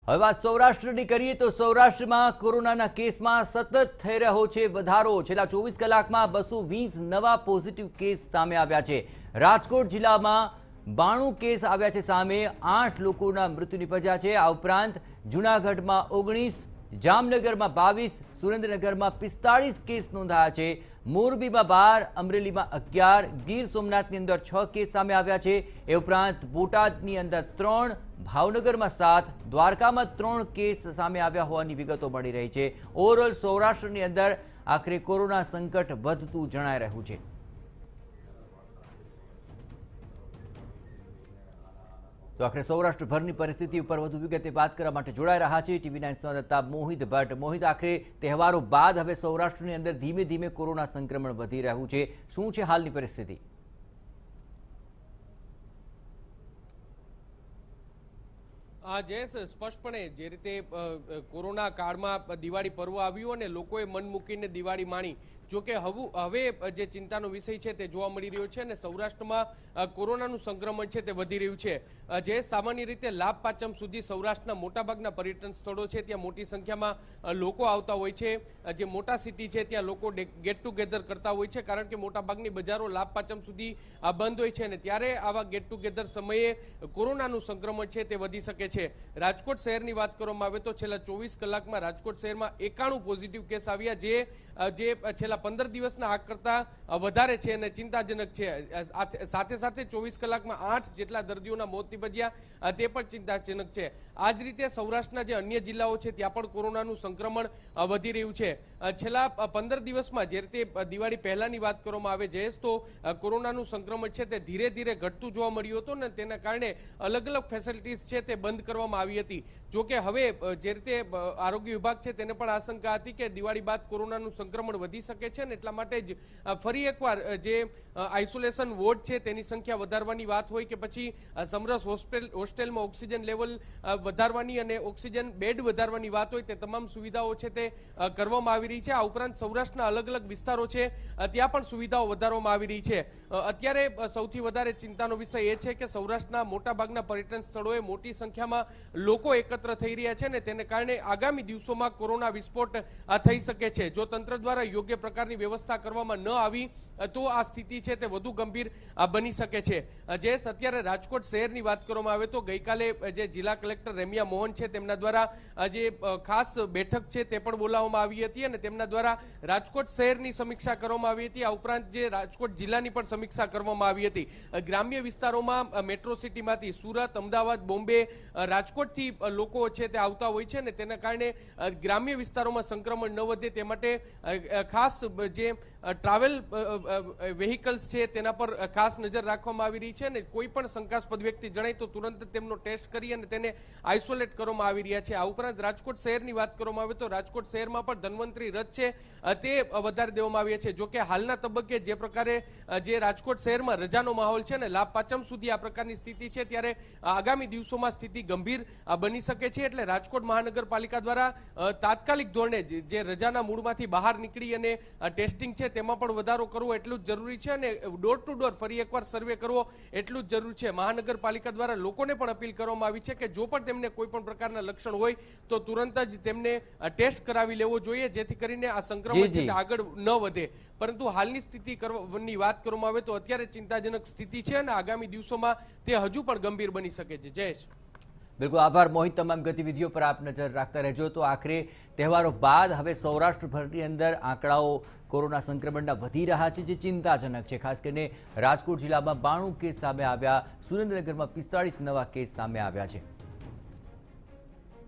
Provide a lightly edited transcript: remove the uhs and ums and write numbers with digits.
હવે વાત સૌરાષ્ટ્રની કરીએ તો સૌરાષ્ટ્રમાં કોરોનાના કેસમાં સતત થઈ રહ્યો છે વધારો। છેલ્લા 24 કલાકમાં 220 નવા પોઝિટિવ કેસ સામે આવ્યા છે। રાજકોટ જિલ્લામાં 92 કેસ આવ્યા છે સામે, 8 લોકોના મૃત્યુ નિપજ્યા છે। આ ઉપરાંત જૂનાગઢમાં 19, જામનગરમાં 22, સુરેન્દ્રનગરમાં 45 કેસ નોંધાયા છે। મોરબીમાં 12, અમરેલીમાં 11, ગીર સોમનાથની અંદર 6 કેસ સામે આવ્યા છે। એ ઉપરાંત બોટાદની અંદર 3, ભાવનગરમાં 7, દ્વારકામાં 3 કેસ સામે આવ્યા હોવાની વિગતો મળી રહી છે। ઓવરઓલ સૌરાષ્ટ્રની અંદર આખરે કોરોના સંકટ વધતું જણાઈ રહ્યું છે। તો આખરે સૌરાષ્ટ્રભરની પરિસ્થિતિ ઉપર વધુ વિગતે વાત કરવા માટે જોડાઈ રહ્યા છે TV9 સંવાદદાતા મોહિત ભટ્ટ। મોહિત, આખરે તહેવારો બાદ હવે સૌરાષ્ટ્રની અંદર ધીમે ધીમે કોરોના સંક્રમણ વધી રહ્યું છે, શું છે હાલની પરિસ્થિતિ? જયેશ, સ્પષ્ટપણે જે રીતે કોરોના કાળમાં દિવાળી પર્વ આવ્યું અને લોકોએ મન મૂકીને દિવાળી માણી, જોકે હવે જે ચિંતાનો વિષય છે તે જોવા મળી રહ્યો છે અને સૌરાષ્ટ્રમાં કોરોનાનું સંક્રમણ છે તે વધી રહ્યું છે। જે સામાન્ય રીતે લાભ પાંચમ સુધી સૌરાષ્ટ્રના મોટાભાગના પર્યટન સ્થળો છે ત્યાં મોટી સંખ્યામાં લોકો આવતા હોય છે। જે મોટા સિટી છે ત્યાં લોકો ગેટ ટુગેધર કરતા હોય છે, કારણ કે મોટાભાગની બજારો લાભ પાંચમ સુધી બંધ હોય છે અને ત્યારે આવા ગેટ ટુગેધર સમયે કોરોનાનું સંક્રમણ છે તે વધી શકે છે। રાજકોટ શહેરની વાત કરવામાં આવે તો છેલ્લા 24 કલાકમાં રાજકોટ શહેરમાં 91 પોઝિટિવ કેસ આવ્યા, જે છેલ્લા 15 દિવસના આંક કરતા વધારે છે અને ચિંતાજનક છે। સાથે સાથે 24 કલાકમાં 8 જેટલા દર્દીઓના મોત નિપજ્યા, તે પણ ચિંતાજનક છે। આ જ રીતે સૌરાષ્ટ્રના જે અન્ય જિલ્લાઓ છે ત્યાં પણ કોરોનાનું સંક્રમણ વધી રહ્યું છે। છેલ્લા 15 દિવસમાં જે રીતે દિવાળી પહેલાની વાત કરવામાં આવે જયેશ, તો કોરોનાનું સંક્રમણ છે તે ધીરે ધીરે ઘટતું જોવા મળ્યું હતું અને તેના કારણે અલગ અલગ ફેસિલિટીઝ છે તે બંધ કરવામાં આવી હતી। જોકે હવે જે રીતે આરોગ્ય વિભાગ છે તેને પણ આશંકા હતી કે દિવાળી બાદ કોરોનાનું સંક્રમણ વધી શકે છે અને એટલા માટે જ ફરી એકવાર જે આઇસોલેશન વોર્ડ છે તેની સંખ્યા વધારવાની વાત હોય કે પછી સમરસ હોસ્ટેલમાં ઓક્સિજન લેવલ વધારવાની અને ઓક્સિજન બેડ વધારવાની વાત હોય, તે તમામ સુવિધાઓ છે તે કરવામાં આવી રહી છે। આ ઉપરાંત સૌરાષ્ટ્રના અલગ અલગ વિસ્તારો છે ત્યાં પણ સુવિધાઓ વધારવામાં આવી રહી છે। અત્યારે સૌથી વધારે ચિંતાનો વિષય એ છે કે સૌરાષ્ટ્રના મોટાભાગના પર્યટન સ્થળોએ મોટી સંખ્યામાં લોકો એકત્ર થઈ રહ્યા છે અને તેને કારણે આગામી દિવસોમાં કોરોના વિસ્ફોટ થઈ શકે છે। જો તંત્ર દ્વારા યોગ્ય પ્રકારની વ્યવસ્થા કરવામાં ન આવી તો આ સ્થિતિ છે તે વધુ ગંભીર બની શકે છે। જે અત્યારે રાજકોટ શહેરની વાત કરવામાં આવે તો ગઈકાલે જે જિલ્લા કલેક્ટર રેમ્યા મોહન છે તેમના દ્વારા જે ખાસ બેઠક છે તે પણ બોલાવવામાં આવી હતી અને તેમના દ્વારા રાજકોટ શહેરની સમીક્ષા કરવામાં આવી હતી। આ ઉપરાંત જે રાજકોટ જિલ્લાની પણ સમીક્ષા કરવામાં આવી હતી। ગ્રામ્ય વિસ્તારોમાં મેટ્રો સિટીમાંથી સુરત, અમદાવાદ, બોમ્બે, રાજકોટથી લોકો છે તે આવતા હોય છે અને તેના કારણે ગ્રામ્ય વિસ્તારોમાં સંક્રમણ ન વધે તે માટે ખાસ જે ટ્રાવેલ વેહિકલ્સ છે તેના પર ખાસ નજર રાખવામાં આવી રહી છે અને કોઈ પણ શંકાસ્પદ વ્યક્તિ જણાય તો તુરંત તેમનો ટેસ્ટ કરી અને તેને આઇસોલેટ કરવામાં આવી રહ્યા છે। આ ઉપરાંત રાજકોટ શહેરની વાત કરવામાં આવે તો રાજકોટ શહેરમાં પણ ધન્વંતરી રથ છે તે વધારી દેવામાં આવ્યા છે। જોકે હાલના તબક્કે જે પ્રકારે જે રાજકોટ શહેરમાં રજાનો માહોલ છે ને લાભ પાંચમ સુધી આ પ્રકારની સ્થિતિ છે, ત્યારે આગામી દિવસોમાં સ્થિતિ ગંભીર બની શકે છે। એટલે રાજકોટ મહાનગરપાલિકા દ્વારા તાત્કાલિક ધોરણે જે રજાના મૂળમાંથી બહાર નીકળી અને ટેસ્ટિંગ છે તેમાં પણ વધારો કરવો એટલું જ જરૂરી છે અને ડોર ટુ ડોર ફરી એકવાર સર્વે કરવો એટલું જ જરૂરી છે। મહાનગરપાલિકા દ્વારા લોકોને પણ અપીલ કરવામાં આવી છે કે જો પણ તેમને કોઈ પણ પ્રકારના લક્ષણ હોય તો તુરંત જ તેમને ટેસ્ટ કરાવી લેવો જોઈએ, જેથી કરીને આ સંક્રમણ આગળ ન વધે। પરંતુ હાલની સ્થિતિની વાત કરવામાં આવે તો અત્યારે ચિંતાજનક સ્થિતિ છે અને આગામી દિવસોમાં તે હજુ પણ ગંભીર બની શકે છે। જયેશ, બિલકુલ આભાર મોહિત, તમામ ગતિવિધિઓ પર આપ નજર રાખતા રહેજો। તો આખરે તહેવારો બાદ હવે સૌરાષ્ટ્રભરની અંદર આંકડાઓ કોરોના સંક્રમણના વધી રહ્યા છે, જે ચિંતાજનક છે। ખાસ કરીને રાજકોટ જિલ્લામાં 92 કેસ સામે આવ્યા, સુરેન્દ્રનગરમાં 45 નવા કેસ સામે આવ્યા છે।